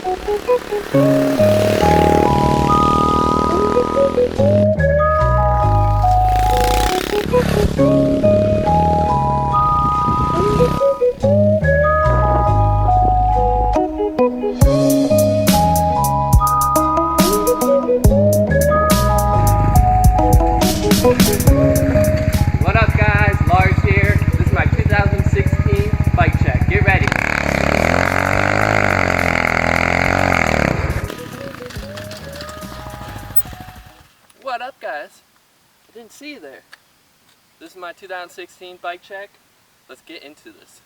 What up guys, Lars here. This is my 2016 bike check. Get ready. What up guys? I didn't see you there. This is my 2016 bike check. Let's get into this.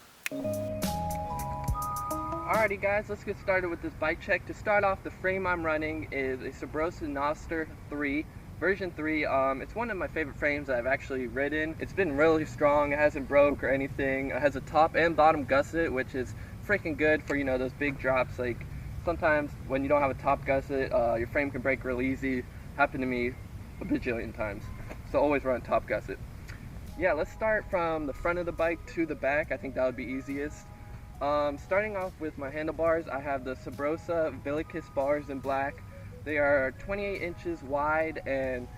Alrighty guys, let's get started with this bike check. To start off, the frame I'm running is a Sabrosa Noster 3. Version 3, it's one of my favorite frames that I've actually ridden. It's been really strong, it hasn't broke or anything. It has a top and bottom gusset, which is freaking good for, you know, those big drops. Like, sometimes when you don't have a top gusset, your frame can break real easy. Happened to me a bajillion times. So always run top gusset. Yeah, let's start from the front of the bike to the back. I think that would be easiest. Starting off with my handlebars, I have the Sabrosa Vilicus bars in black. They are 28 inches wide and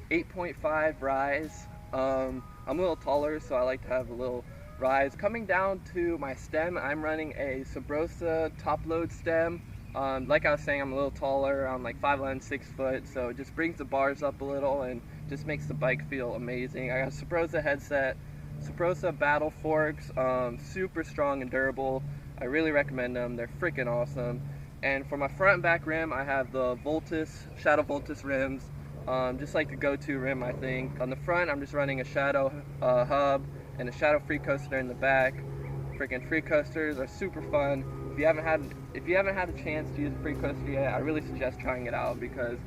8.5 rise. I'm a little taller, so I like to have a little rise. Coming down to my stem, I'm running a Sabrosa top load stem. Like I was saying, I'm a little taller. I'm like 5'11", 6 foot, so it just brings the bars up a little and just makes the bike feel amazing. I got a Sabrosa headset, Sabrosa battle forks, super strong and durable. I really recommend them. They're freaking awesome. And for my front and back rim, I have the Shadow Voltus rims, just like the go-to rim, I think. On the front, I'm just running a Shadow hub and a Shadow free coaster in the back. Freaking free coasters are super fun. If you haven't had a chance to use a free coaster yet, I really suggest trying it out, because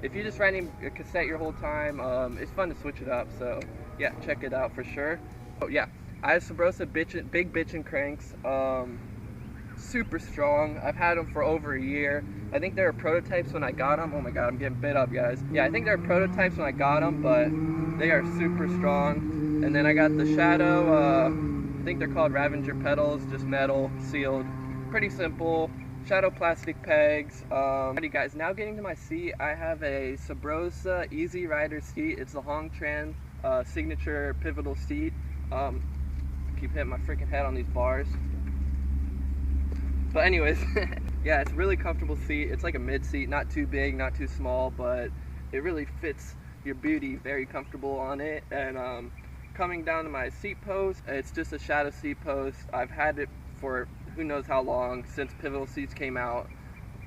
if you're just riding a cassette your whole time, it's fun to switch it up. So yeah, check it out for sure. Oh yeah, I have Sabrosa big bitchin' cranks. Super strong. I've had them for over a year. I think they were prototypes when I got them. Oh my god, I'm getting bit up, guys. Yeah, I think they were prototypes when I got them, but they are super strong. And then I got the Shadow, I think they're called Ravager pedals, just metal, sealed. Pretty simple. Shadow plastic pegs. Alrighty guys, now getting to my seat, I have a Sabrosa Easy Rider seat. It's the Hongtran signature pivotal seat. Keep hitting my freaking head on these bars. But anyways, yeah, it's a really comfortable seat. It's like a mid seat, not too big, not too small, but it really fits your booty, very comfortable on it. And coming down to my seat post, it's just a Shadow seat post. I've had it for who knows how long, since pivotal seats came out.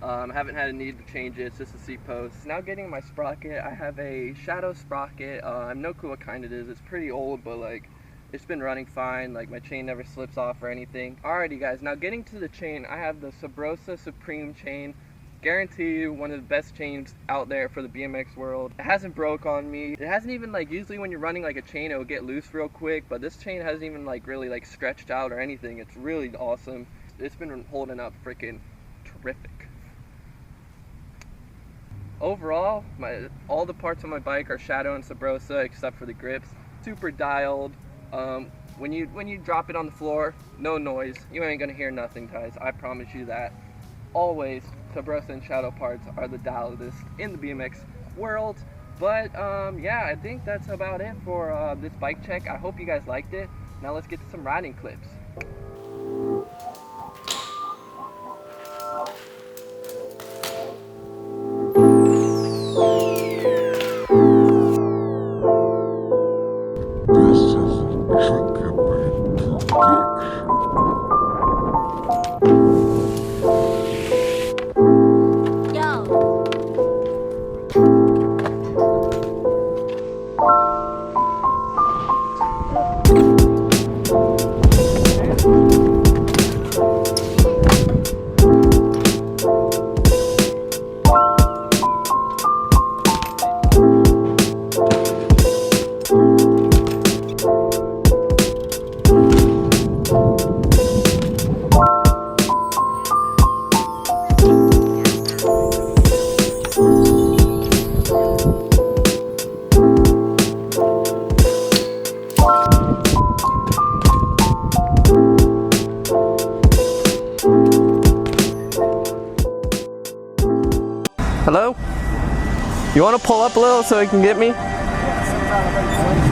I haven't had a need to change it, it's just a seat post. Now getting my sprocket, I have a Shadow sprocket. I have no clue what kind it is. It's pretty old, but like, it's been running fine. Like, my chain never slips off or anything. Alrighty guys, now getting to the chain, I have the Sabrosa Supreme chain. Guarantee you, one of the best chains out there for the BMX world. It hasn't broke on me. It hasn't even, like, usually when you're running like a chain, it will get loose real quick, but this chain hasn't even like really like stretched out or anything. It's really awesome. It's been holding up freaking terrific. Overall, all the parts of my bike are Shadow and Sabrosa except for the grips. Super dialed. When you drop it on the floor, no noise. You ain't gonna hear nothing, guys. I promise you that. Always, Sabrosa and Shadow parts are the dialedest in the BMX world. But yeah, I think that's about it for this bike check. I hope you guys liked it. Now let's get to some riding clips. Hello? You want to pull up a little so he can get me? Yeah,